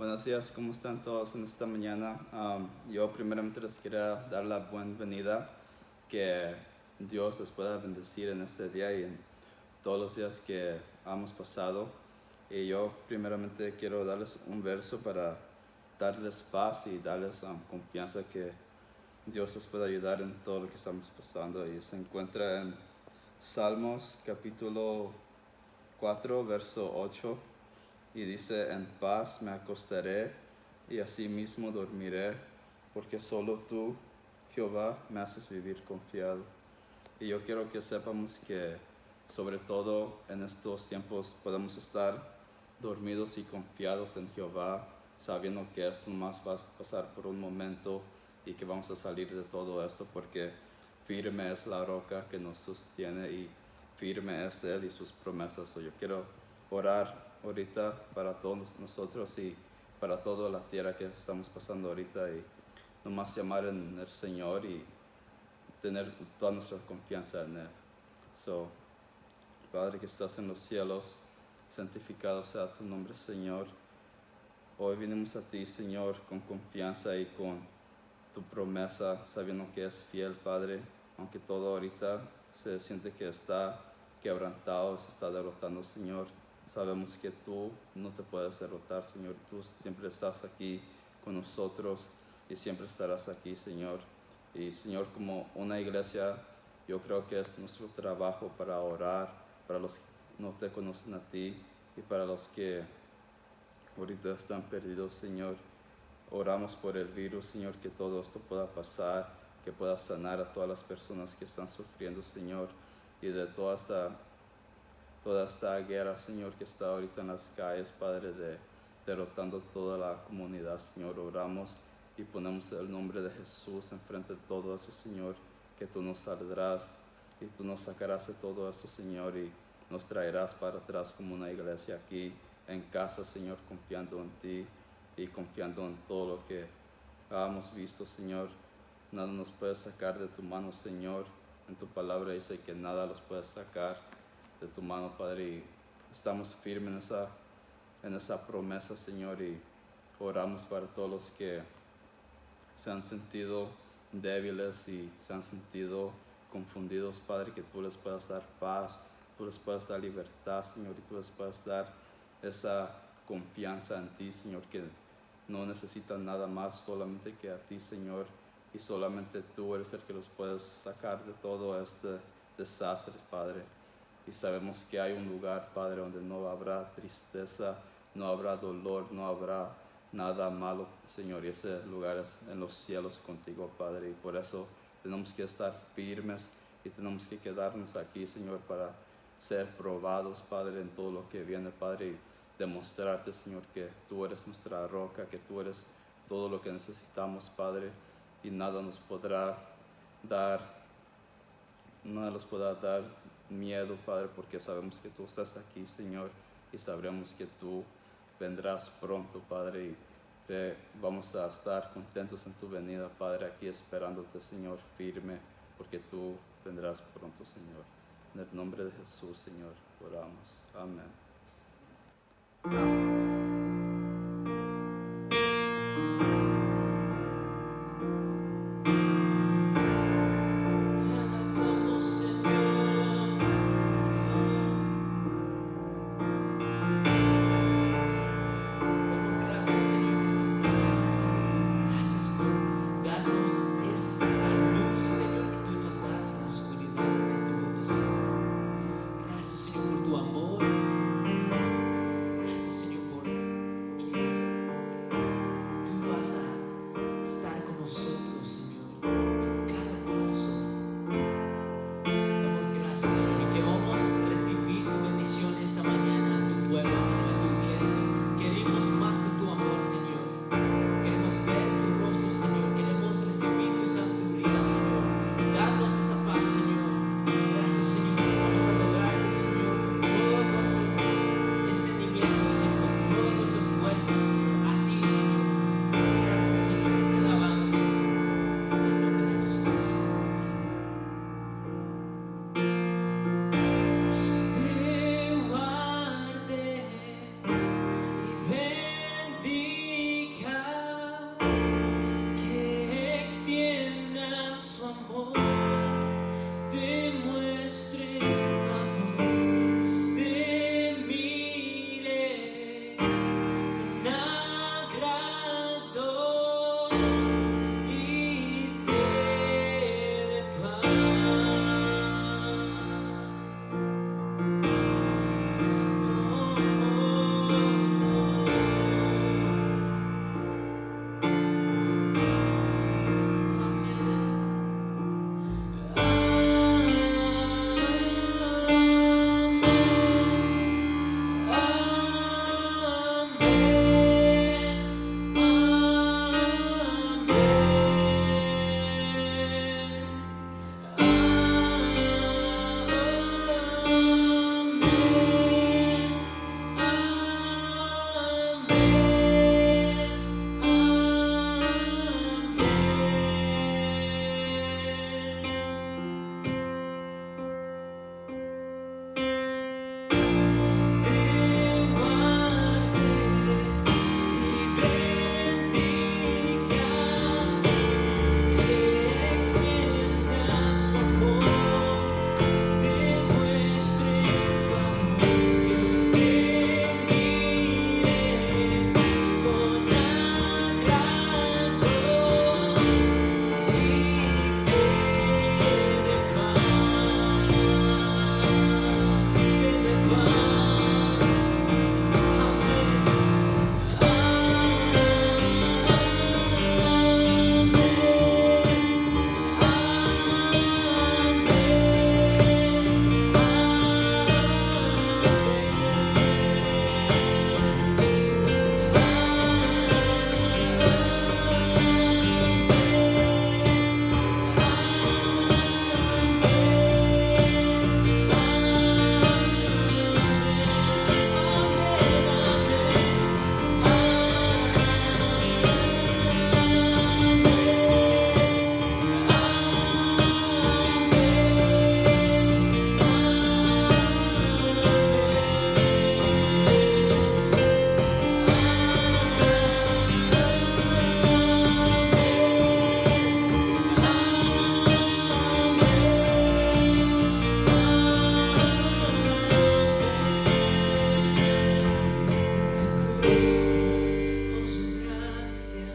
Buenos días, ¿cómo están todos en esta mañana? Yo primeramente les quería dar la bienvenida, que Dios les pueda bendecir en este día y en todos los días que hemos pasado. Y yo primeramente quiero darles un verso para darles paz y darles confianza que Dios les pueda ayudar en todo lo que estamos pasando. Y se encuentra en Salmos capítulo 4, verso 8. Y dice: en paz me acostaré y asimismo dormiré, porque solo tú, Jehová, me haces vivir confiado. Y yo quiero que sepamos que, sobre todo en estos tiempos, podemos estar dormidos y confiados en Jehová, sabiendo que esto más va a pasar por un momento y que vamos a salir de todo esto, porque firme es la roca que nos sostiene y firme es Él y sus promesas. Yo quiero orar ahorita para todos nosotros y para toda la tierra que estamos pasando ahorita, y nomás llamar en el Señor y tener toda nuestra confianza en Él. Padre que estás en los cielos, santificado sea tu nombre, Señor. Hoy venimos a ti, Señor, con confianza y con tu promesa, sabiendo que es fiel, Padre, aunque todo ahorita se siente que está quebrantado, se está derrotando, Señor. Sabemos que tú no te puedes derrotar, Señor. Tú siempre estás aquí con nosotros y siempre estarás aquí, Señor. Y, Señor, como una iglesia, yo creo que es nuestro trabajo para orar para los que no te conocen a ti y para los que ahorita están perdidos, Señor. Oramos por el virus, Señor, que todo esto pueda pasar, que pueda sanar a todas las personas que están sufriendo, Señor, y de toda esta guerra, Señor, que está ahorita en las calles, Padre, derrotando toda la comunidad, Señor. Oramos y ponemos el nombre de Jesús enfrente de todo eso, Señor, que tú nos saldrás y tú nos sacarás de todo eso, Señor, y nos traerás para atrás como una iglesia aquí en casa, Señor, confiando en ti y confiando en todo lo que hemos visto, Señor. Nada nos puede sacar de tu mano, Señor. En tu palabra dice que nada los puede sacar de tu mano, Padre, y estamos firmes en esa promesa, Señor, y oramos para todos los que se han sentido débiles y se han sentido confundidos, Padre, que tú les puedas dar paz, tú les puedas dar libertad, Señor, y tú les puedas dar esa confianza en ti, Señor, que no necesitan nada más solamente que a ti, Señor, y solamente tú eres el que los puedes sacar de todo este desastre, Padre. Y sabemos que hay un lugar, Padre, donde no habrá tristeza, no habrá dolor, no habrá nada malo, Señor, y ese lugar es en los cielos contigo, Padre, y por eso tenemos que estar firmes y tenemos que quedarnos aquí, Señor, para ser probados, Padre, en todo lo que viene, Padre, y demostrarte, Señor, que tú eres nuestra roca, que tú eres todo lo que necesitamos, Padre, y nada nos podrá dar miedo, Padre, porque sabemos que tú estás aquí, Señor, y sabremos que tú vendrás pronto, Padre, y vamos a estar contentos en tu venida, Padre, aquí esperándote, Señor, firme, porque tú vendrás pronto, Señor. En el nombre de Jesús, Señor, oramos. Amén. Gracias, Señor, por tu amor. Gracias, Señor, con su gracia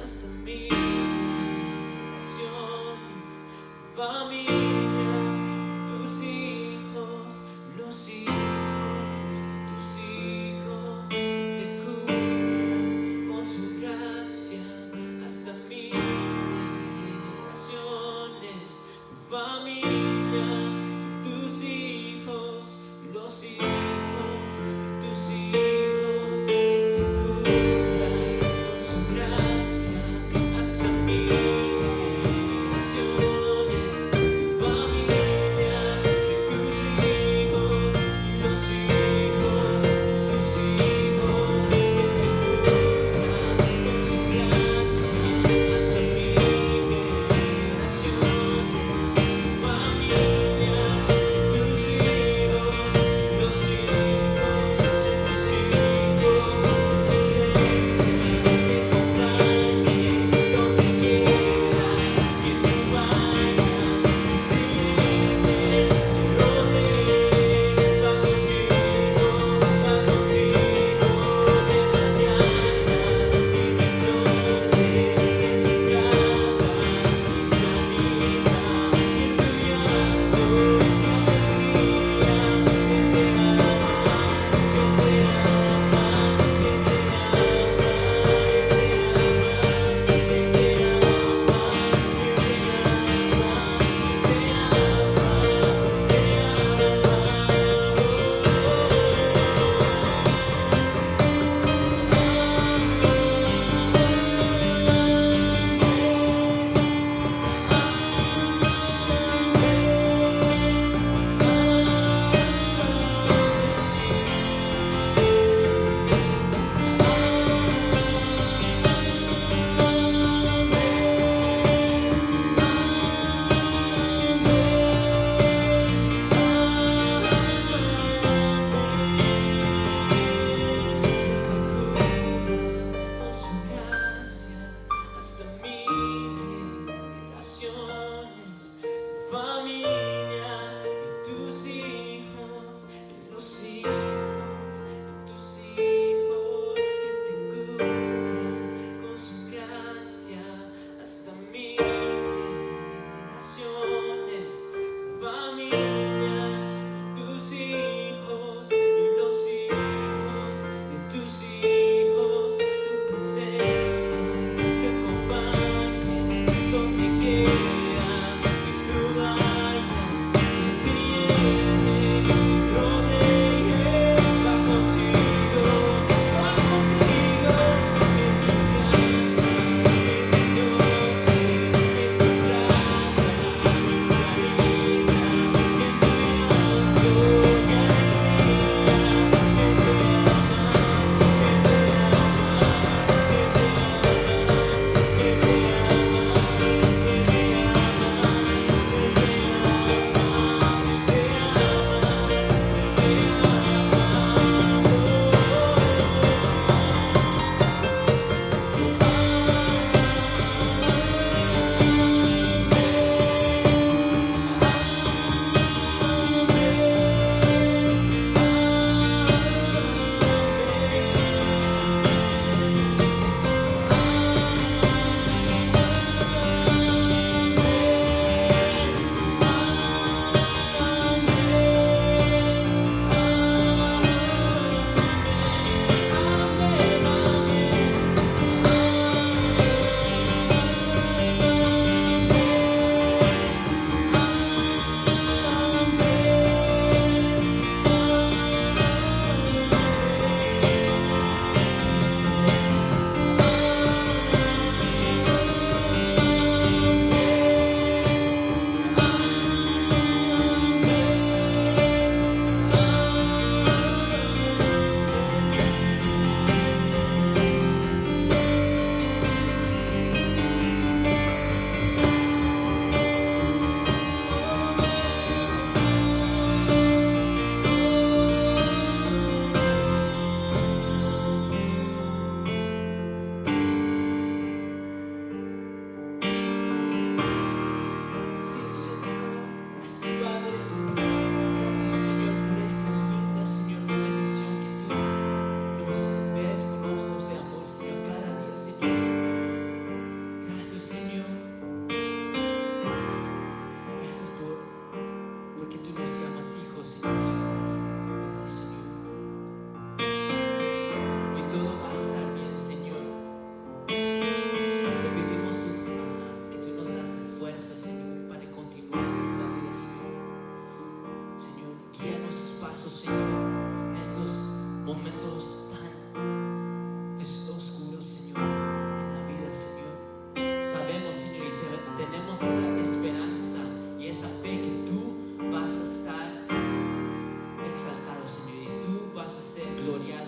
hasta mil generaciones, tu familia, tus hijos, los hijos de tus hijos, que te cubra con su gracia hasta mil generaciones, tu familia, tus hijos, los hijos de tus hijos, que te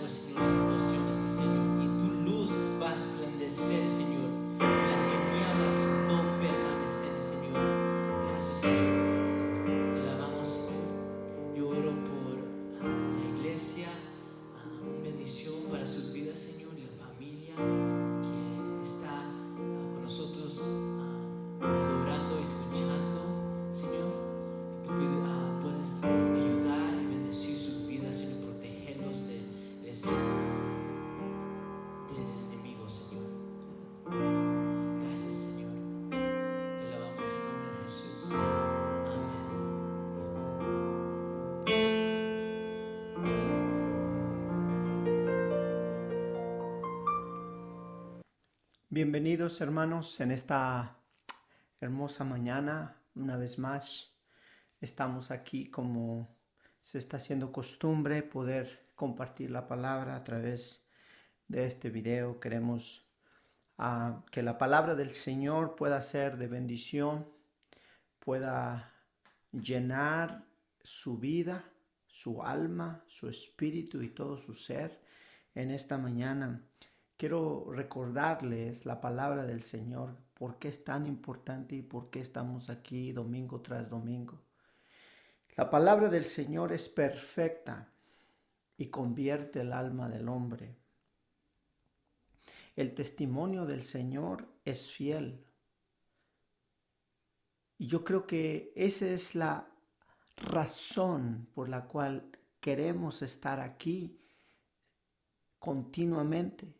fuego, Señor, en las naciones, Señor, y tu luz va a esplendececer, Señor, y las tinieblas no permanecerán, Señor. Gracias, Señor, te alabamos, Señor. Yo oro por la iglesia, bendición para sus vidas, Señor, y la familia que está con nosotros adorando y escuchando, Señor, que tú puedas ayudar y bendecir sus vidas, Señor, protegerlos del enemigo, Señor. Gracias, Señor. Te alabamos en nombre de Jesús. Amén. Bienvenidos hermanos en esta hermosa mañana. Una vez más estamos aquí como se está haciendo costumbre poder compartir la palabra a través de este video. Queremos que la palabra del Señor pueda ser de bendición, pueda llenar su vida, su alma, su espíritu y todo su ser en esta mañana. Quiero recordarles la palabra del Señor, por qué es tan importante y por qué estamos aquí domingo tras domingo. La palabra del Señor es perfecta y convierte el alma del hombre. El testimonio del Señor es fiel. Y yo creo que esa es la razón por la cual queremos estar aquí continuamente,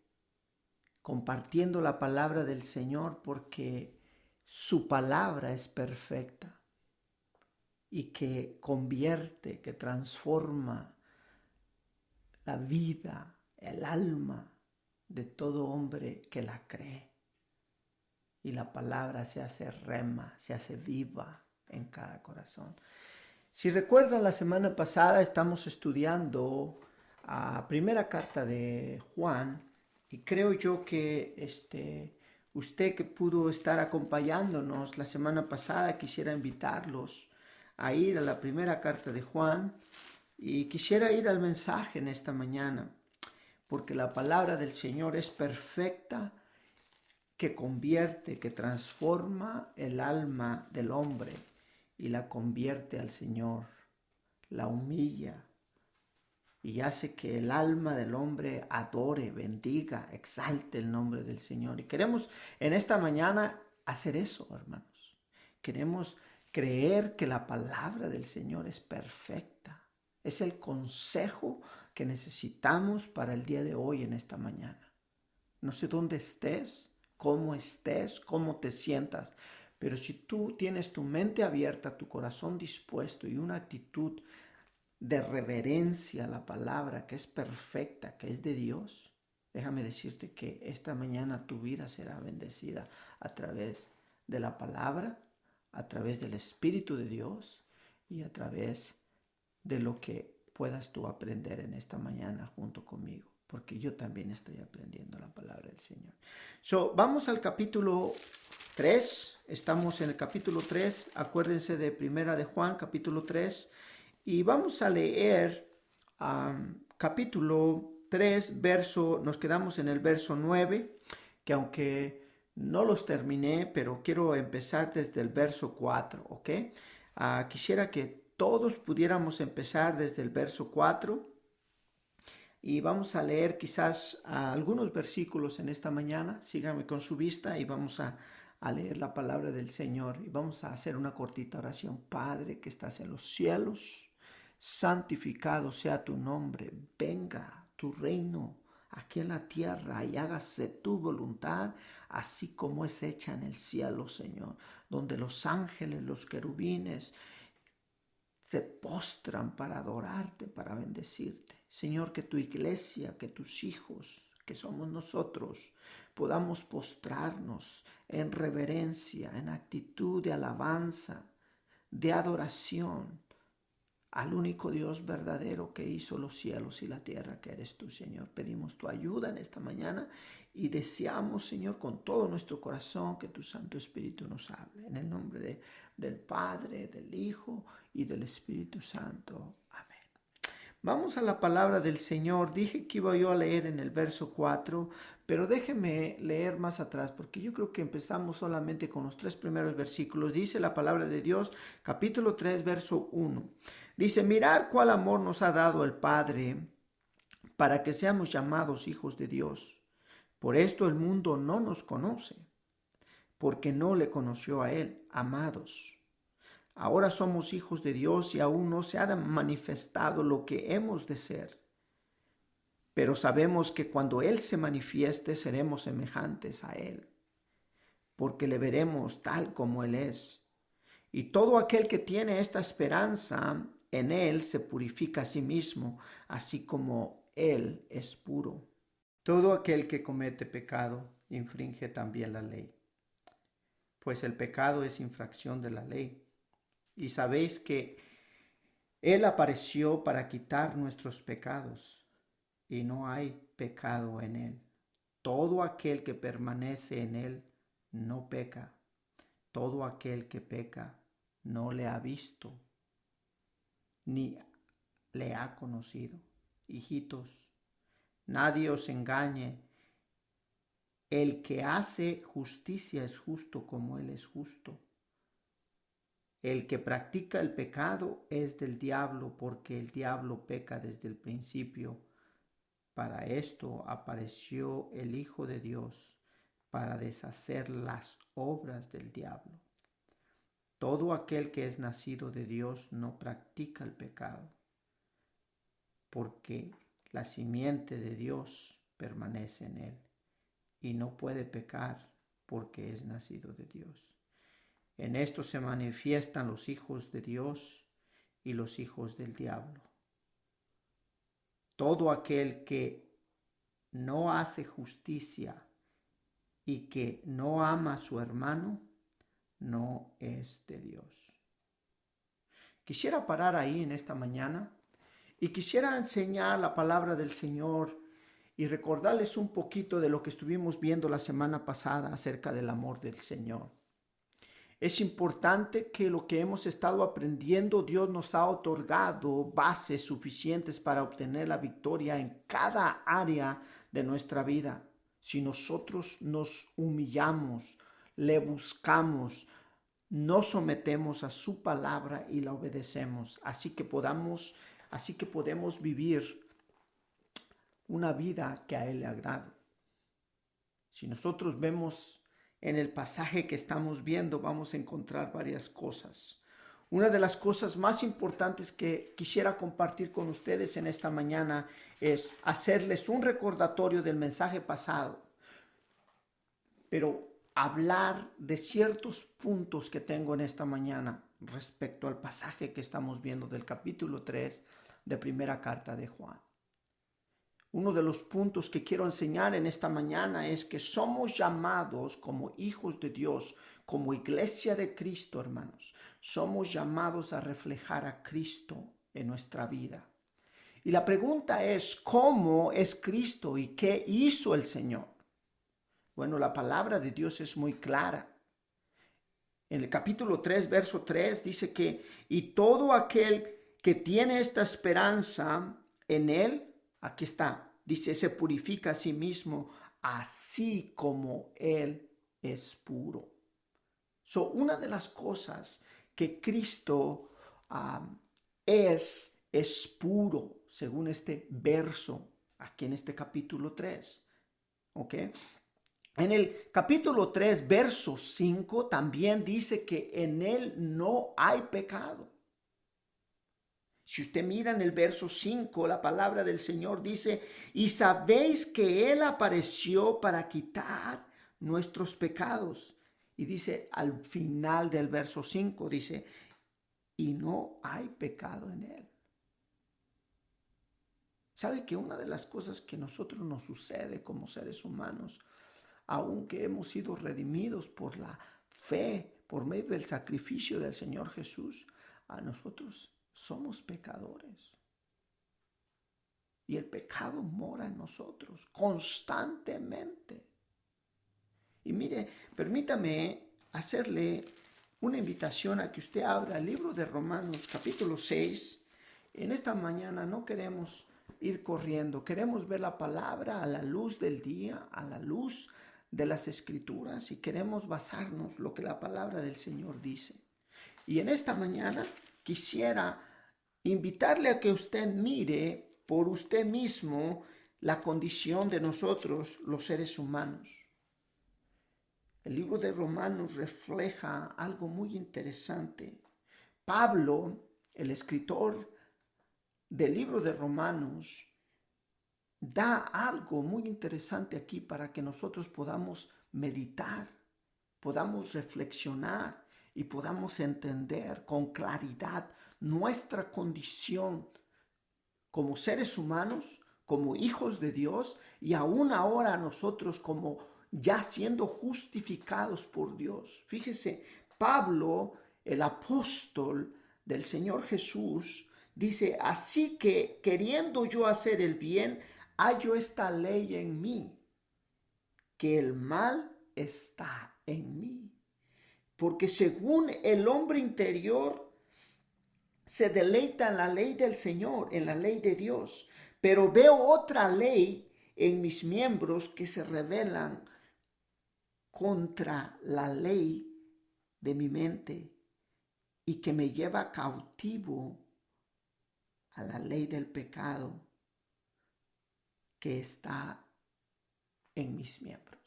compartiendo la palabra del Señor, porque su palabra es perfecta y que convierte, que transforma la vida, el alma de todo hombre que la cree. Y la palabra se hace rema, se hace viva en cada corazón. Si recuerdan, la semana pasada estamos estudiando la primera carta de Juan, y creo yo que usted que pudo estar acompañándonos la semana pasada, quisiera invitarlos a ir a la primera carta de Juan, y quisiera ir al mensaje en esta mañana, porque la palabra del Señor es perfecta, que convierte, que transforma el alma del hombre y la convierte al Señor, la humilla y hace que el alma del hombre adore, bendiga, exalte el nombre del Señor. Y queremos en esta mañana hacer eso, hermanos. Queremos creer que la palabra del Señor es perfecta. Es el consejo que necesitamos para el día de hoy en esta mañana. No sé dónde estés, cómo te sientas, pero si tú tienes tu mente abierta, tu corazón dispuesto y una actitud de reverencia a la palabra que es perfecta, que es de Dios, déjame decirte que esta mañana tu vida será bendecida a través de la palabra, a través del Espíritu de Dios y a través de lo que puedas tú aprender en esta mañana junto conmigo, porque yo también estoy aprendiendo la palabra del Señor. Vamos al capítulo 3, estamos en el capítulo 3, acuérdense de Primera de Juan, capítulo 3, y vamos a leer capítulo 3, nos quedamos en el verso 9, que aunque no los terminé, pero quiero empezar desde el verso 4, ¿ok? Quisiera que todos pudiéramos empezar desde el verso 4 y vamos a leer quizás algunos versículos en esta mañana. Síganme con su vista y vamos a leer la palabra del Señor y vamos a hacer una cortita oración. Padre que estás en los cielos, santificado sea tu nombre, venga tu reino aquí en la tierra y hágase tu voluntad, así como es hecha en el cielo, Señor, donde los ángeles, los querubines se postran para adorarte, para bendecirte. Señor, que tu iglesia, que tus hijos, que somos nosotros, podamos postrarnos en reverencia, en actitud de alabanza, de adoración al único Dios verdadero que hizo los cielos y la tierra, que eres tú, Señor. Pedimos tu ayuda en esta mañana y deseamos, Señor, con todo nuestro corazón que tu Santo Espíritu nos hable. En el nombre del Padre, del Hijo y del Espíritu Santo. Amén. Vamos a la palabra del Señor. Dije que iba yo a leer en el verso 4, pero déjeme leer más atrás, porque yo creo que empezamos solamente con los 3 primeros versículos. Dice la palabra de Dios, capítulo 3, verso 1. Dice, mirad cuál amor nos ha dado el Padre para que seamos llamados hijos de Dios. Por esto el mundo no nos conoce, porque no le conoció a Él. Amados, ahora somos hijos de Dios y aún no se ha manifestado lo que hemos de ser. Pero sabemos que cuando Él se manifieste seremos semejantes a Él, porque le veremos tal como Él es. Y todo aquel que tiene esta esperanza en Él se purifica a sí mismo, así como Él es puro. Todo aquel que comete pecado infringe también la ley, pues el pecado es infracción de la ley. Y sabéis que Él apareció para quitar nuestros pecados, y no hay pecado en Él. Todo aquel que permanece en Él no peca. Todo aquel que peca no le ha visto, ni le ha conocido. Hijitos, nadie os engañe. El que hace justicia es justo como Él es justo. El que practica el pecado es del diablo, porque el diablo peca desde el principio. Para esto apareció el Hijo de Dios, para deshacer las obras del diablo. Todo aquel que es nacido de Dios no practica el pecado, porque la simiente de Dios permanece en él, y no puede pecar porque es nacido de Dios. En esto se manifiestan los hijos de Dios y los hijos del diablo. Todo aquel que no hace justicia y que no ama a su hermano, no es de Dios. Quisiera parar ahí en esta mañana y quisiera enseñar la palabra del Señor y recordarles un poquito de lo que estuvimos viendo la semana pasada acerca del amor del Señor. Es importante que lo que hemos estado aprendiendo, Dios nos ha otorgado bases suficientes para obtener la victoria en cada área de nuestra vida. Si nosotros nos humillamos, le buscamos, nos sometemos a su palabra y la obedecemos, así que podemos vivir una vida que a Él le agrade. Si nosotros vemos en el pasaje que estamos viendo, vamos a encontrar varias cosas. Una de las cosas más importantes que quisiera compartir con ustedes en esta mañana es hacerles un recordatorio del mensaje pasado, pero hablar de ciertos puntos que tengo en esta mañana respecto al pasaje que estamos viendo del capítulo 3 de primera carta de Juan. Uno de los puntos que quiero enseñar en esta mañana es que somos llamados como hijos de Dios, como iglesia de Cristo, hermanos. Somos llamados a reflejar a Cristo en nuestra vida. Y la pregunta es, ¿cómo es Cristo y qué hizo el Señor? Bueno, la palabra de Dios es muy clara. En el capítulo 3, verso 3, dice que, y todo aquel que tiene esta esperanza en Él, aquí está, dice, se purifica a sí mismo, así como Él es puro. Una de las cosas que Cristo es puro, según este verso, aquí en este capítulo 3. ¿Ok? En el capítulo 3, verso 5, también dice que en Él no hay pecado. Si usted mira en el verso 5, la palabra del Señor dice, y sabéis que Él apareció para quitar nuestros pecados. Y dice al final del verso 5, dice, y no hay pecado en Él. ¿Sabe que una de las cosas que a nosotros nos sucede como seres humanos, aunque hemos sido redimidos por la fe, por medio del sacrificio del Señor Jesús, a nosotros somos pecadores? Y el pecado mora en nosotros constantemente. Y mire, permítame hacerle una invitación a que usted abra el libro de Romanos capítulo 6 en esta mañana no queremos ir corriendo, queremos ver la palabra a la luz del día, a la luz de las Escrituras, y queremos basarnos en lo que la palabra del Señor dice. Y en esta mañana quisiera invitarle a que usted mire por usted mismo la condición de nosotros, los seres humanos. El libro de Romanos refleja algo muy interesante. Pablo, el escritor del libro de Romanos, da algo muy interesante aquí para que nosotros podamos meditar, podamos reflexionar y podamos entender con claridad nuestra condición como seres humanos, como hijos de Dios, y aún ahora nosotros como ya siendo justificados por Dios. Fíjese, Pablo, el apóstol del Señor Jesús, dice: así que queriendo yo hacer el bien, hallo esta ley en mí, que el mal está en mí. Porque según el hombre interior se deleita en la ley del Señor, en la ley de Dios, pero veo otra ley en mis miembros que se rebelan contra la ley de mi mente y que me lleva cautivo a la ley del pecado que está en mis miembros.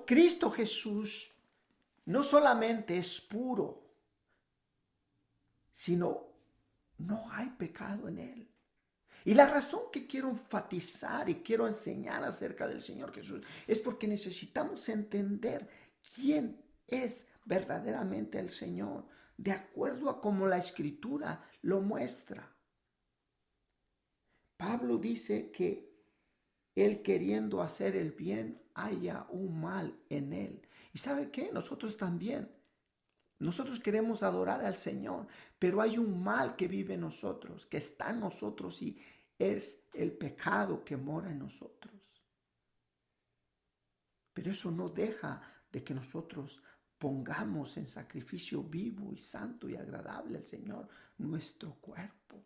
Cristo Jesús no solamente es puro, sino no hay pecado en él. Y la razón que quiero enfatizar y quiero enseñar acerca del Señor Jesús es porque necesitamos entender quién es verdaderamente el Señor, de acuerdo a como la Escritura lo muestra. Pablo dice que él, queriendo hacer el bien, haya un mal en él. ¿Y sabe qué? Nosotros también. Nosotros queremos adorar al Señor, pero hay un mal que vive en nosotros, que está en nosotros, y es el pecado que mora en nosotros. Pero eso no deja de que nosotros pongamos en sacrificio vivo y santo y agradable al Señor nuestro cuerpo.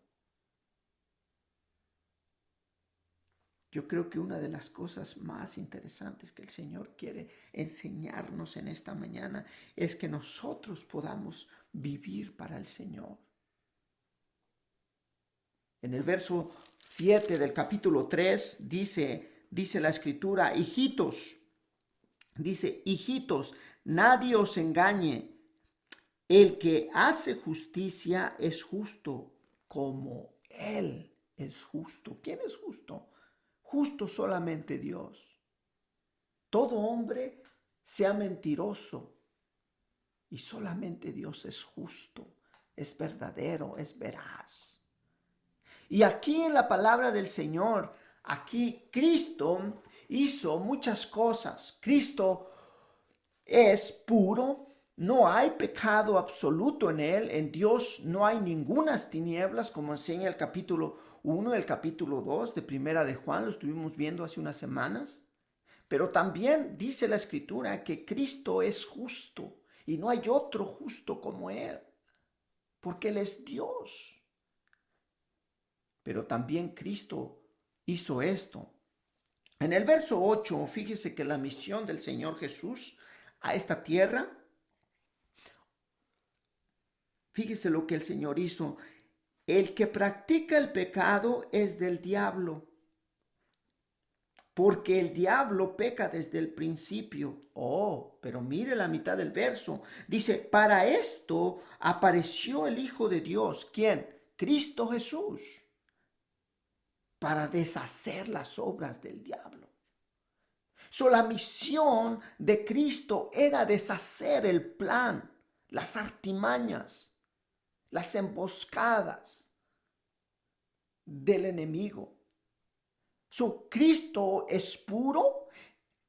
Yo creo que una de las cosas más interesantes que el Señor quiere enseñarnos en esta mañana es que nosotros podamos vivir para el Señor. En el verso 7 del capítulo 3 dice la Escritura: hijitos, nadie os engañe. El que hace justicia es justo como Él es justo. ¿Quién es justo? Justo solamente Dios. Todo hombre sea mentiroso y solamente Dios es justo, es verdadero, es veraz. Y aquí en la palabra del Señor, aquí Cristo hizo muchas cosas. Cristo es puro, no hay pecado absoluto en él. En Dios no hay ningunas tinieblas, como enseña el capítulo 1 y el capítulo 2 de Primera de Juan, lo estuvimos viendo hace unas semanas. Pero también dice la Escritura que Cristo es justo y no hay otro justo como Él, porque Él es Dios. Pero también Cristo hizo esto. En el verso 8, fíjese que la misión del Señor Jesús a esta tierra, fíjese lo que el Señor hizo. El que practica el pecado es del diablo, porque el diablo peca desde el principio. Pero mire la mitad del verso. Dice: para esto apareció el Hijo de Dios. ¿Quién? Cristo Jesús. Para deshacer las obras del diablo. La misión de Cristo era deshacer el plan, las artimañas, las emboscadas del enemigo. Cristo es puro,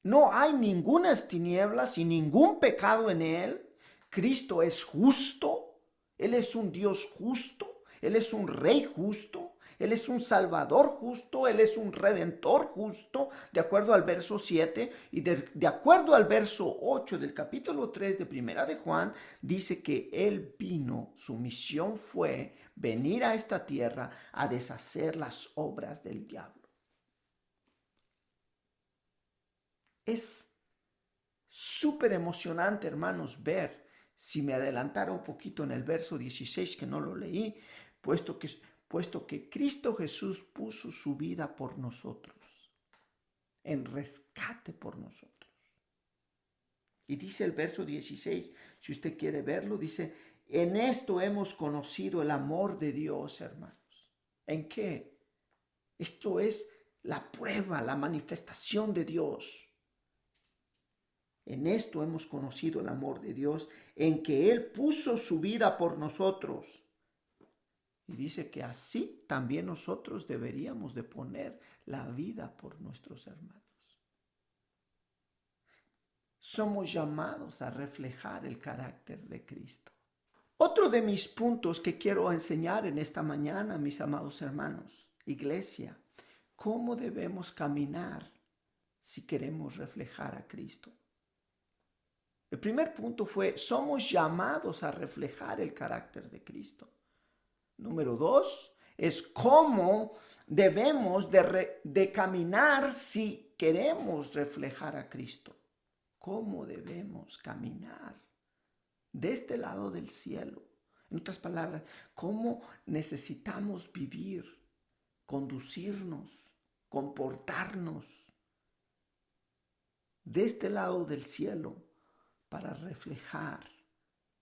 no hay ninguna tinieblas y ningún pecado en él. Cristo es justo, Él es un Dios justo, Él es un Rey justo, Él es un salvador justo, Él es un redentor justo, de acuerdo al verso 7, y de acuerdo al verso 8 del capítulo 3 de Primera de Juan, dice que Él vino, su misión fue venir a esta tierra a deshacer las obras del diablo. Es súper emocionante, hermanos, ver, si me adelantara un poquito en el verso 16 que no lo leí, puesto que Cristo Jesús puso su vida por nosotros, en rescate por nosotros. Y dice el verso 16, si usted quiere verlo, dice, en esto hemos conocido el amor de Dios, hermanos. ¿En qué? Esto es la prueba, la manifestación de Dios. En esto hemos conocido el amor de Dios, en que Él puso su vida por nosotros. Y dice que así también nosotros deberíamos de poner la vida por nuestros hermanos. Somos llamados a reflejar el carácter de Cristo. Otro de mis puntos que quiero enseñar en esta mañana, mis amados hermanos, iglesia, cómo debemos caminar si queremos reflejar a Cristo. El primer punto fue, somos llamados a reflejar el carácter de Cristo. Número 2 es cómo debemos de caminar si queremos reflejar a Cristo. ¿Cómo debemos caminar de este lado del cielo? En otras palabras, ¿cómo necesitamos vivir, conducirnos, comportarnos de este lado del cielo para reflejar,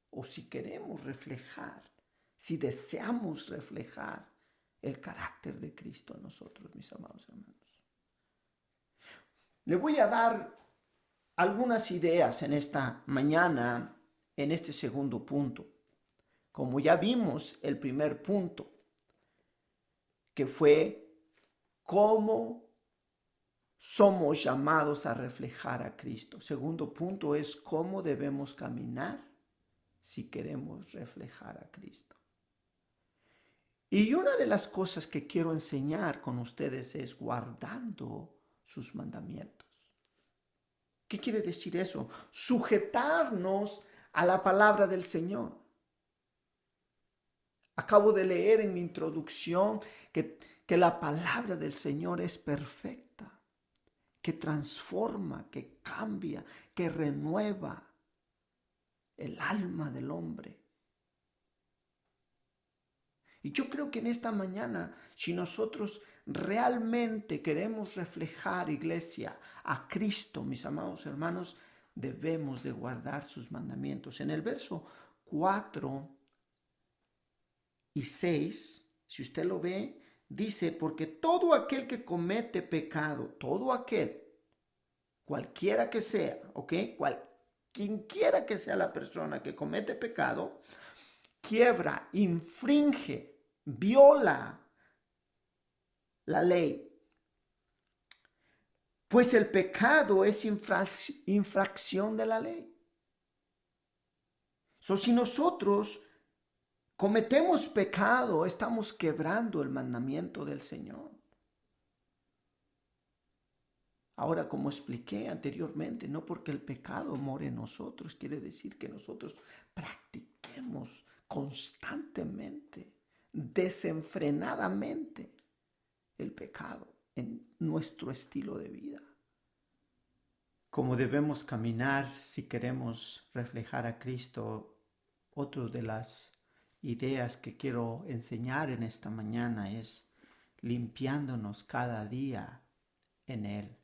o si queremos reflejar, si deseamos reflejar el carácter de Cristo en nosotros, mis amados hermanos? Le voy a dar algunas ideas en esta mañana, en este segundo punto. Como ya vimos el primer punto, que fue cómo somos llamados a reflejar a Cristo. Segundo punto es cómo debemos caminar si queremos reflejar a Cristo. Y una de las cosas que quiero enseñar con ustedes es guardando sus mandamientos. ¿Qué quiere decir eso? Sujetarnos a la palabra del Señor. Acabo de leer en mi introducción que la palabra del Señor es perfecta, que transforma, que cambia, que renueva el alma del hombre. Y yo creo que en esta mañana, si nosotros realmente queremos reflejar, iglesia, a Cristo, mis amados hermanos, debemos de guardar sus mandamientos. En el verso 4 y 6, si usted lo ve, dice, porque todo aquel que comete pecado, todo aquel, cualquiera que sea, ¿ok? Quien quiera que sea la persona que comete pecado, quiebra, infringe, viola la ley. Pues el pecado es infracción de la ley. Si nosotros cometemos pecado, estamos quebrando el mandamiento del Señor. Ahora, como expliqué anteriormente, no porque el pecado more en nosotros, quiere decir que nosotros practiquemos constantemente, desenfrenadamente el pecado en nuestro estilo de vida. Como debemos caminar si queremos reflejar a Cristo, otra de las ideas que quiero enseñar en esta mañana es limpiándonos cada día en Él.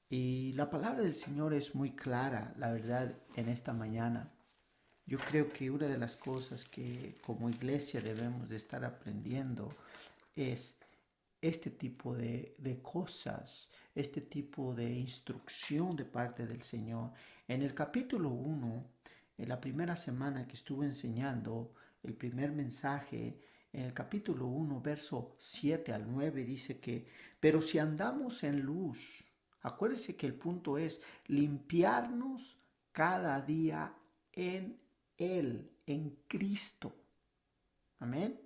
Y la palabra del Señor es muy clara, la verdad, en esta mañana. Yo creo que una de las cosas que como iglesia debemos de estar aprendiendo es este tipo de cosas, este tipo de instrucción de parte del Señor. En el capítulo 1, en la primera semana que estuve enseñando, el primer mensaje, en el capítulo 1, verso 7 al 9, dice que, pero si andamos en luz, acuérdese que el punto es limpiarnos cada día en Él, en Cristo. Amén.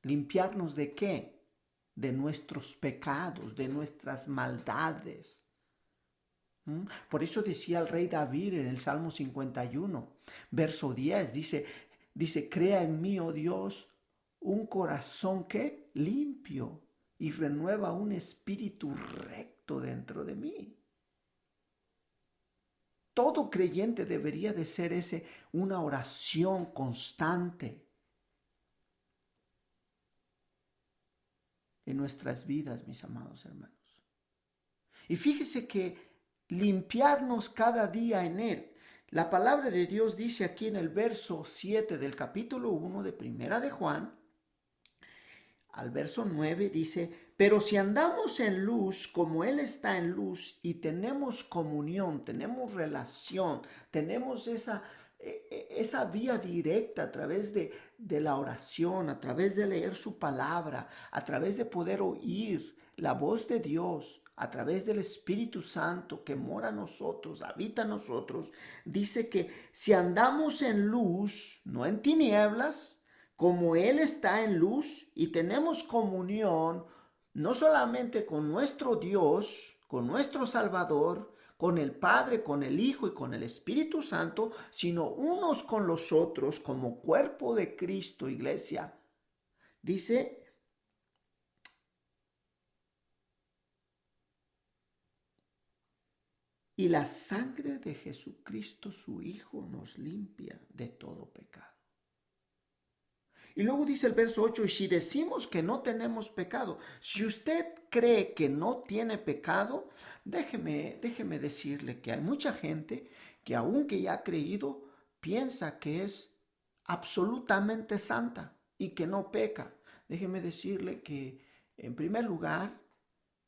¿Limpiarnos de qué? De nuestros pecados, de nuestras maldades. Por eso decía el rey David en el Salmo 51, verso 10, dice, crea en mí, oh Dios, un corazón que limpio y renueva un espíritu recto dentro de mí. Todo creyente debería de ser una oración constante en nuestras vidas, mis amados hermanos. Y fíjese que limpiarnos cada día en Él. La palabra de Dios dice aquí en el verso 7 del capítulo 1 de Primera de Juan, al verso 9 dice, pero si andamos en luz como Él está en luz y tenemos comunión, tenemos relación, tenemos esa vía directa a través de la oración, a través de leer su palabra, a través de poder oír la voz de Dios, a través del Espíritu Santo que mora en nosotros, habita en nosotros, dice que si andamos en luz, no en tinieblas, como Él está en luz y tenemos comunión, no solamente con nuestro Dios, con nuestro Salvador, con el Padre, con el Hijo y con el Espíritu Santo, sino unos con los otros como cuerpo de Cristo, iglesia. Dice, y la sangre de Jesucristo, su Hijo, nos limpia de todo pecado. Y luego dice el verso 8, y si decimos que no tenemos pecado, si usted cree que no tiene pecado, déjeme decirle que hay mucha gente que aunque ya ha creído, piensa que es absolutamente santa y que no peca. Déjeme decirle que en primer lugar,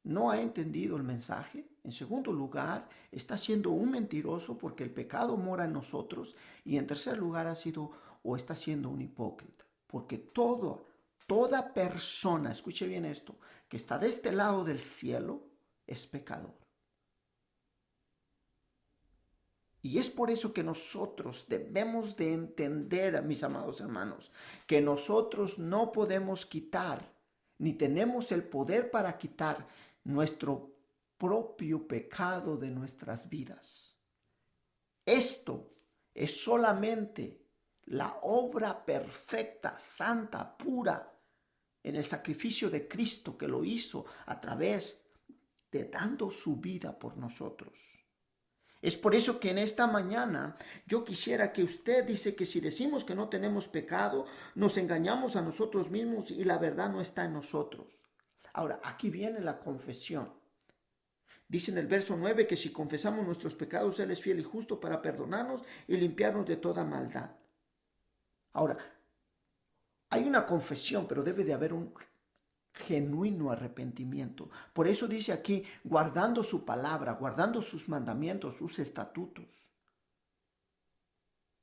no ha entendido el mensaje. En segundo lugar, está siendo un mentiroso porque el pecado mora en nosotros. Y en tercer lugar, está siendo un hipócrita. Porque toda persona, escuche bien esto, que está de este lado del cielo es pecador. Y es por eso que nosotros debemos de entender, mis amados hermanos, que nosotros no podemos quitar, ni tenemos el poder para quitar nuestro propio pecado de nuestras vidas. Esto es solamente la obra perfecta, santa, pura, en el sacrificio de Cristo que lo hizo a través de dando su vida por nosotros. Es por eso que en esta mañana yo quisiera que usted dice que si decimos que no tenemos pecado, nos engañamos a nosotros mismos y la verdad no está en nosotros. Ahora, aquí viene la confesión. Dice en el verso 9 que si confesamos nuestros pecados, Él es fiel y justo para perdonarnos y limpiarnos de toda maldad. Ahora, hay una confesión, pero debe de haber un genuino arrepentimiento. Por eso dice aquí, guardando su palabra, guardando sus mandamientos, sus estatutos.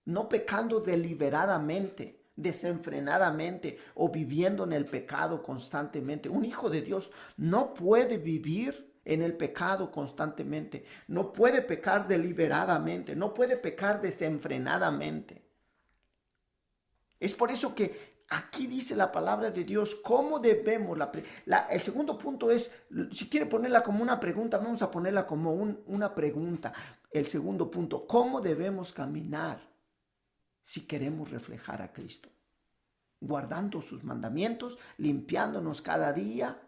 No pecando deliberadamente, desenfrenadamente o viviendo en el pecado constantemente. Un hijo de Dios no puede vivir en el pecado constantemente. No puede pecar deliberadamente, no puede pecar desenfrenadamente. Es por eso que aquí dice la palabra de Dios cómo debemos. El segundo punto es, si quiere ponerla como una pregunta, vamos a ponerla como una pregunta. El segundo punto, ¿cómo debemos caminar si queremos reflejar a Cristo? Guardando sus mandamientos, limpiándonos cada día.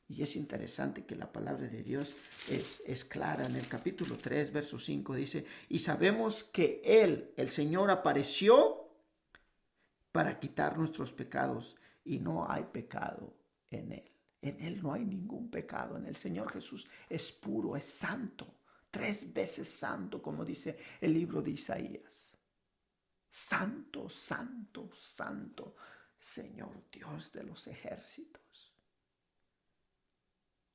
Y es interesante que la palabra de Dios es clara. En el capítulo 3, verso 5 dice, y sabemos que Él, el Señor, apareció para quitar nuestros pecados y no hay pecado en Él. En Él no hay ningún pecado. En el Señor Jesús es puro, es santo. 3 veces santo, como dice el libro de Isaías. Santo, santo, santo, Señor Dios de los ejércitos.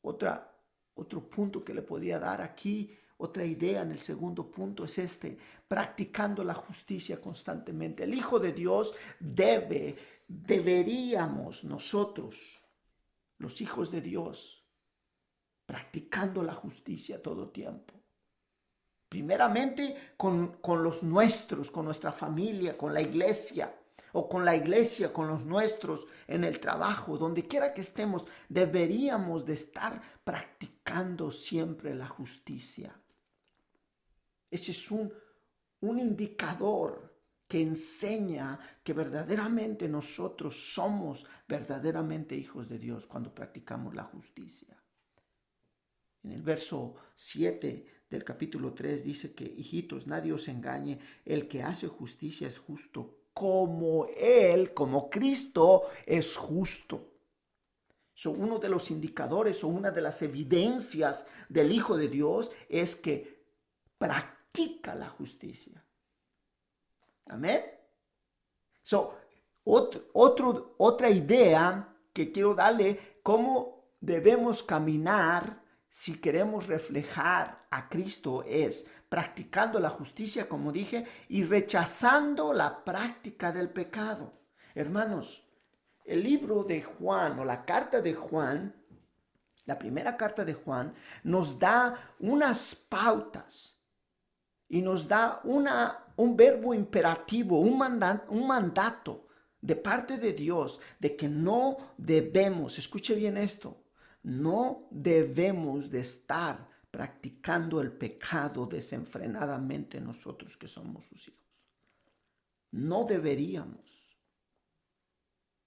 Otro punto que le podría dar aquí, otra idea en el segundo punto es practicando la justicia constantemente. El Hijo de Dios deberíamos nosotros, los hijos de Dios, practicando la justicia todo tiempo. Primeramente con los nuestros, con nuestra familia, con la iglesia. o con la iglesia, con los nuestros, en el trabajo, donde quiera que estemos, deberíamos de estar practicando siempre la justicia. Ese es un indicador que enseña que verdaderamente nosotros somos verdaderamente hijos de Dios cuando practicamos la justicia. En el verso 7 del capítulo 3 dice que, hijitos, nadie os engañe, el que hace justicia es justo, como Él, como Cristo, es justo. Uno de los indicadores o una de las evidencias del Hijo de Dios es que practica la justicia. Amén. Otra idea que quiero darle, cómo debemos caminar si queremos reflejar a Cristo, es practicando la justicia, como dije, y rechazando la práctica del pecado. Hermanos, el libro de Juan o la carta de Juan, la primera carta de Juan, nos da unas pautas y nos da un verbo imperativo, un mandato de parte de Dios de que no debemos, escuche bien esto, no debemos de estar practicando el pecado desenfrenadamente nosotros que somos sus hijos. No deberíamos,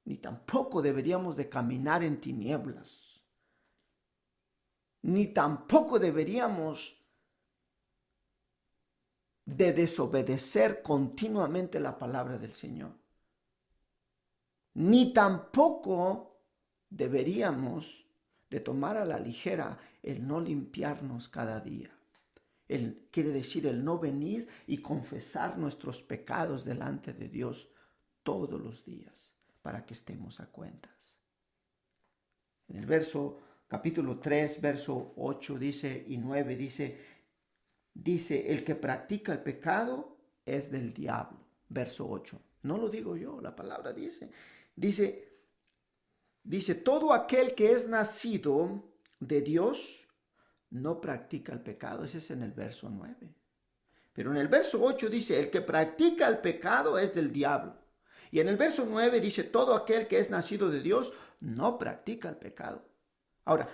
ni tampoco deberíamos de caminar en tinieblas, ni tampoco deberíamos de desobedecer continuamente la palabra del Señor. Ni tampoco deberíamos de tomar a la ligera el no limpiarnos cada día. Quiere decir el no venir y confesar nuestros pecados delante de Dios todos los días para que estemos a cuentas. En el capítulo 3, verso 8 y 9 dice, el que practica el pecado es del diablo. Verso 8. No lo digo yo, la palabra dice, todo aquel que es nacido de Dios no practica el pecado. Ese es en el verso 9. Pero en el verso 8 dice, el que practica el pecado es del diablo. Y en el verso 9 dice, todo aquel que es nacido de Dios no practica el pecado. Ahora,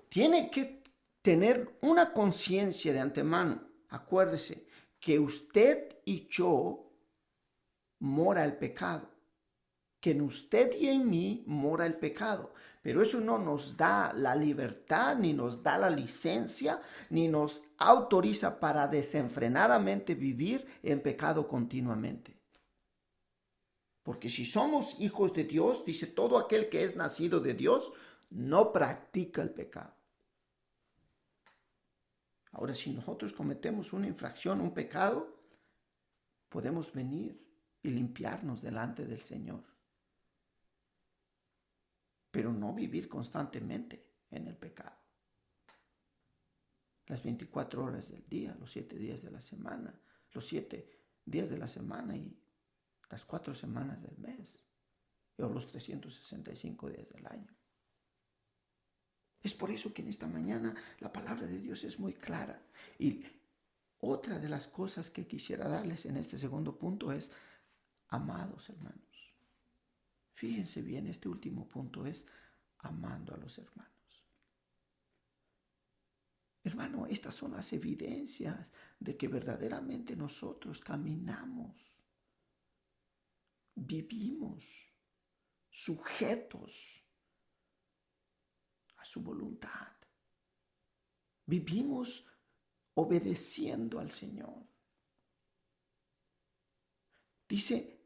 tiene que tener una conciencia de antemano. Acuérdese que usted y yo mora el pecado. Que en usted y en mí mora el pecado. Pero eso no nos da la libertad, ni nos da la licencia, ni nos autoriza para desenfrenadamente vivir en pecado continuamente. Porque si somos hijos de Dios, dice, todo aquel que es nacido de Dios no practica el pecado. Ahora, si nosotros cometemos una infracción, un pecado, podemos venir y limpiarnos delante del Señor. Pero no vivir constantemente en el pecado. Las 24 horas del día, los 7 días de la semana, los 7 días de la semana y las 4 semanas del mes, o los 365 días del año. Es por eso que en esta mañana la palabra de Dios es muy clara. Y otra de las cosas que quisiera darles en este segundo punto es, amados hermanos, fíjense bien, este último punto es amando a los hermanos. Hermano, estas son las evidencias de que verdaderamente nosotros caminamos, vivimos sujetos a su voluntad. Vivimos obedeciendo al Señor. Dice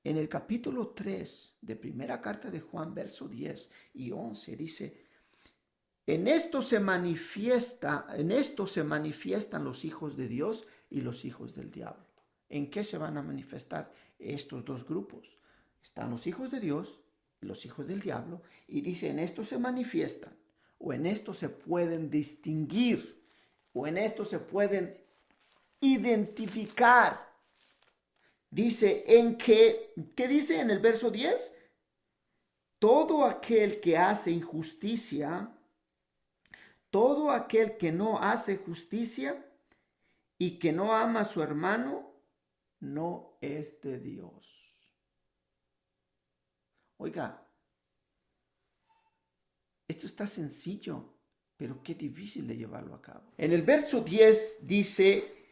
en el capítulo 3 de primera carta de Juan, verso 10 y 11, dice, en esto se manifiestan los hijos de Dios y los hijos del diablo. ¿En qué se van a manifestar estos dos grupos? Están los hijos de Dios y los hijos del diablo, y dice, en esto se manifiestan, o en esto se pueden distinguir, o en esto se pueden identificar. Dice ¿qué dice en el verso 10? Todo aquel que hace injusticia, todo aquel que no hace justicia y que no ama a su hermano, no es de Dios. Oiga, esto está sencillo, pero qué difícil de llevarlo a cabo. En el verso 10 dice,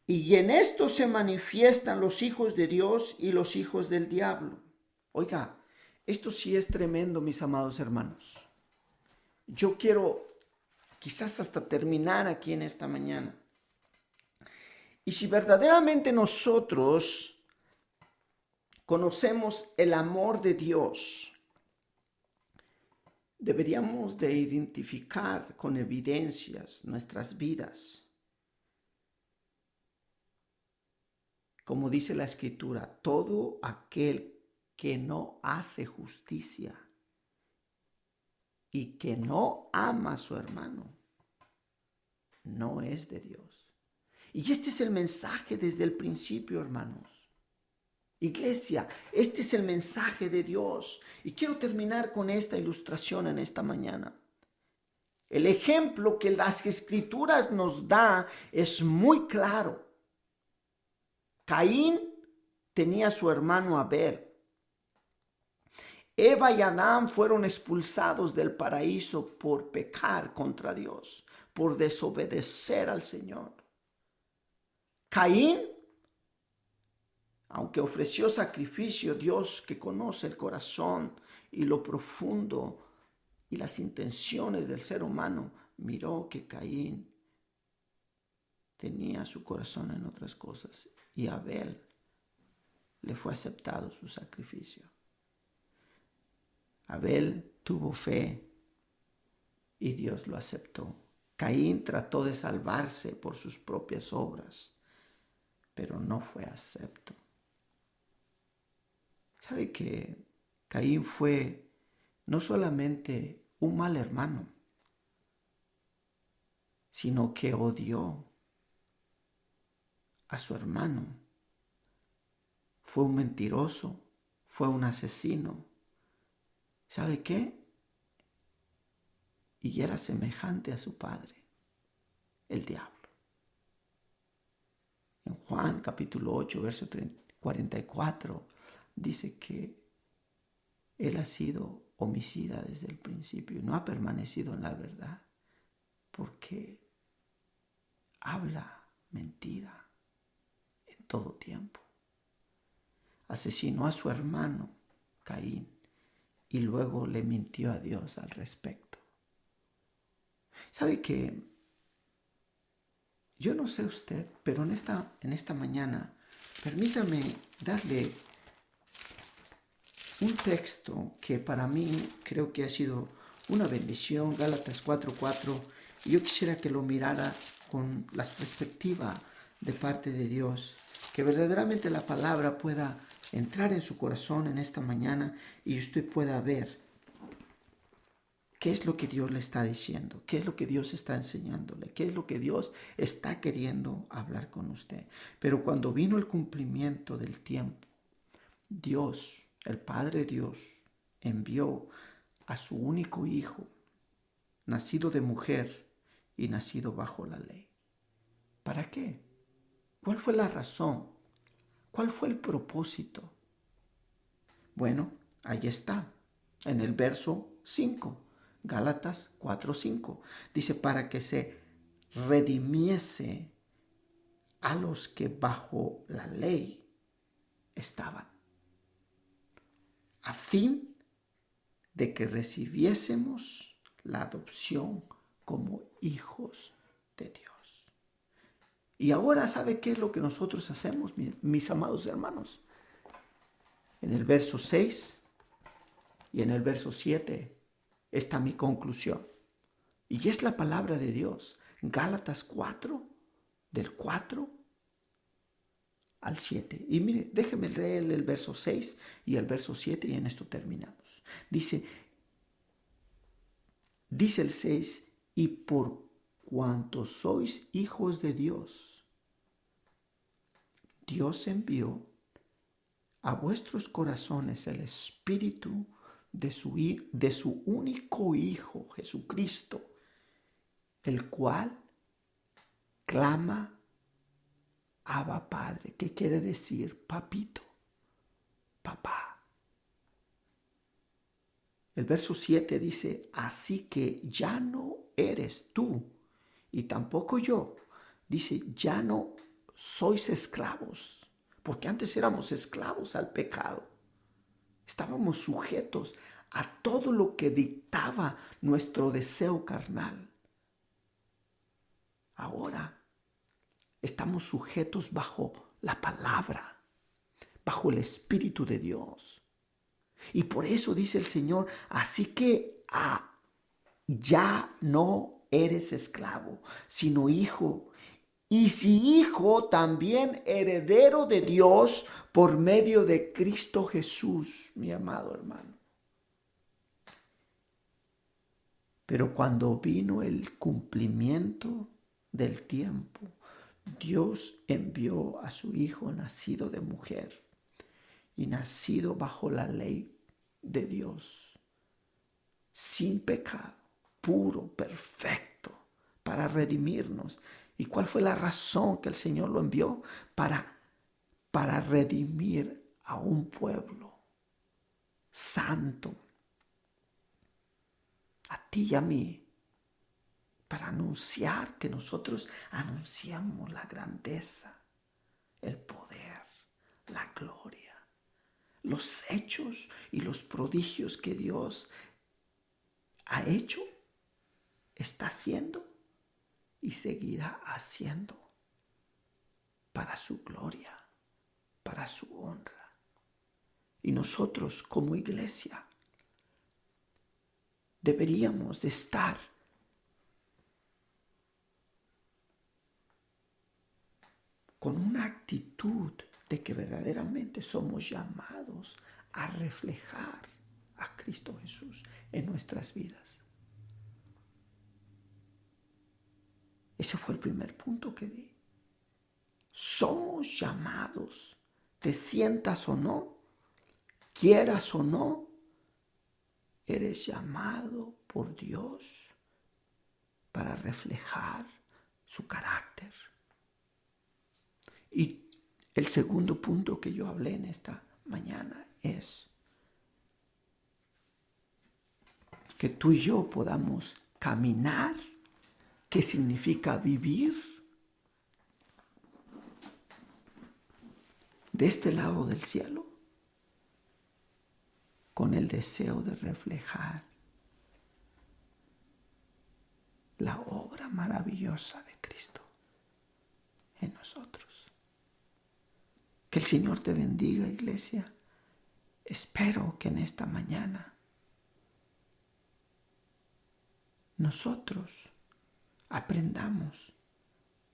y en esto se manifiestan los hijos de Dios y los hijos del diablo. Oiga, esto sí es tremendo, mis amados hermanos. Yo quiero quizás hasta terminar aquí en esta mañana. Y si verdaderamente nosotros conocemos el amor de Dios, deberíamos de identificar con evidencias nuestras vidas. Como dice la Escritura, todo aquel que no hace justicia y que no ama a su hermano, no es de Dios. Y este es el mensaje desde el principio, hermanos. Iglesia, este es el mensaje de Dios. Y quiero terminar con esta ilustración en esta mañana. El ejemplo que las Escrituras nos da es muy claro. Caín tenía a su hermano Abel. Eva y Adán fueron expulsados del paraíso por pecar contra Dios, por desobedecer al Señor. Caín, aunque ofreció sacrificio, Dios que conoce el corazón y lo profundo y las intenciones del ser humano, miró que Caín tenía su corazón en otras cosas y a Abel le fue aceptado su sacrificio. Abel tuvo fe y Dios lo aceptó. Caín trató de salvarse por sus propias obras, pero no fue acepto. ¿Sabe que Caín fue no solamente un mal hermano, sino que odió a su hermano? Fue un mentiroso, fue un asesino. ¿Sabe qué? Y era semejante a su padre, el diablo. En Juan capítulo 8, verso 44, dice que él ha sido homicida desde el principio y no ha permanecido en la verdad porque habla mentira en todo tiempo. Asesinó a su hermano Caín y luego le mintió a Dios al respecto. ¿Sabe que yo no sé usted, pero en esta mañana, permítame darle un texto que para mí creo que ha sido una bendición, Gálatas 4:4, y yo quisiera que lo mirara con la perspectiva de parte de Dios, que verdaderamente la palabra pueda entrar en su corazón en esta mañana y usted pueda ver qué es lo que Dios le está diciendo, qué es lo que Dios está enseñándole, qué es lo que Dios está queriendo hablar con usted. Pero cuando vino el cumplimiento del tiempo, Dios, el Padre Dios, envió a su único hijo, nacido de mujer y nacido bajo la ley. ¿Para qué? ¿Cuál fue la razón? ¿Cuál fue el propósito? Bueno, ahí está, en el verso 5, Gálatas 4:5. Dice, para que se redimiese a los que bajo la ley estaban, a fin de que recibiésemos la adopción como hijos de Dios. Y ahora, ¿sabe qué es lo que nosotros hacemos, mis amados hermanos? En el verso 6 y en el verso 7 está mi conclusión. Y es la palabra de Dios. Gálatas 4, del 4 al 7. Y mire, déjeme leer el verso 6 y el verso 7 y en esto terminamos. Dice el 6, y por cuanto sois hijos de Dios, Dios envió a vuestros corazones el espíritu de su único Hijo, Jesucristo, el cual clama, Abba Padre. ¿Qué quiere decir? Papito, papá. El verso 7 dice, así que ya no eres tú y tampoco yo. Dice, ya no sois esclavos, porque antes éramos esclavos al pecado. Estábamos sujetos a todo lo que dictaba nuestro deseo carnal. Ahora estamos sujetos bajo la palabra, bajo el Espíritu de Dios. Y por eso dice el Señor, así que ya no eres esclavo, sino hijo. Y si hijo, también heredero de Dios por medio de Cristo Jesús, mi amado hermano. Pero cuando vino el cumplimiento del tiempo, Dios envió a su Hijo nacido de mujer y nacido bajo la ley de Dios, sin pecado, puro, perfecto, para redimirnos. ¿Y cuál fue la razón que el Señor lo envió? Para redimir a un pueblo santo, a ti y a mí, para anunciar que nosotros anunciamos la grandeza, el poder, la gloria, los hechos y los prodigios que Dios ha hecho, está haciendo y seguirá haciendo para su gloria, para su honra. Y nosotros como iglesia deberíamos de estar con una actitud de que verdaderamente somos llamados a reflejar a Cristo Jesús en nuestras vidas. Ese fue el primer punto que di. Somos llamados, te sientas o no, quieras o no, eres llamado por Dios para reflejar su carácter. Y el segundo punto que yo hablé en esta mañana es que tú y yo podamos caminar, que significa vivir de este lado del cielo, con el deseo de reflejar la obra maravillosa de Cristo en nosotros. Que el Señor te bendiga, iglesia. Espero que en esta mañana nosotros aprendamos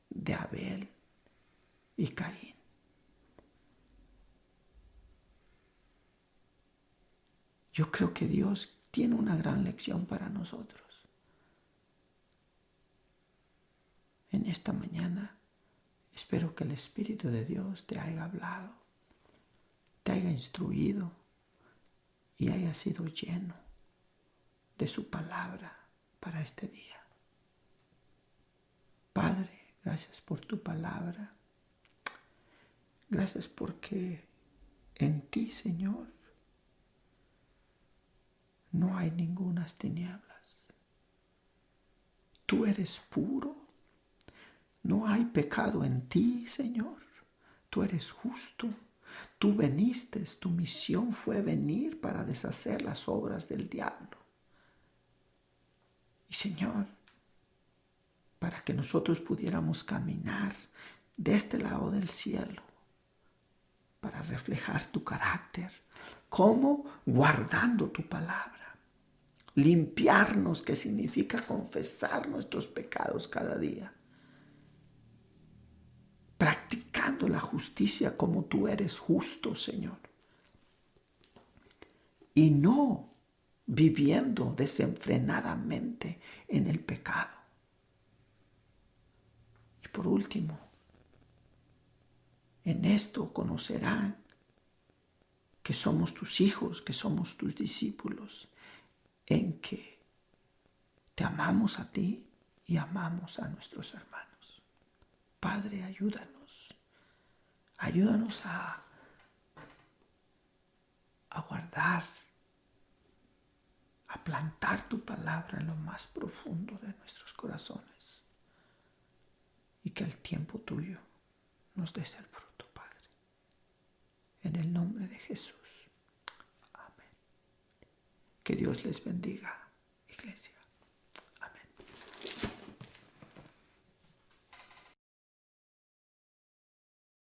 de Abel y Caín. Yo creo que Dios tiene una gran lección para nosotros. En esta mañana espero que el Espíritu de Dios te haya hablado, te haya instruido y haya sido lleno de su palabra para este día. Padre, gracias por tu palabra. Gracias porque en ti, Señor, no hay ningunas tinieblas. Tú eres puro. No hay pecado en ti, Señor. Tú eres justo. Tú veniste, tu misión fue venir para deshacer las obras del diablo. Y Señor, para que nosotros pudiéramos caminar de este lado del cielo, para reflejar tu carácter, ¿cómo? Guardando tu palabra. Limpiarnos, que significa confesar nuestros pecados cada día. Practicando la justicia como tú eres justo, Señor. Y no viviendo desenfrenadamente en el pecado. Y por último, en esto conocerán que somos tus hijos, que somos tus discípulos, en que te amamos a ti y amamos a nuestros hermanos. Padre, ayúdanos. Ayúdanos a guardar plantar tu palabra en lo más profundo de nuestros corazones y que al tiempo tuyo nos des el fruto, Padre. En el nombre de Jesús. Amén. Que Dios les bendiga.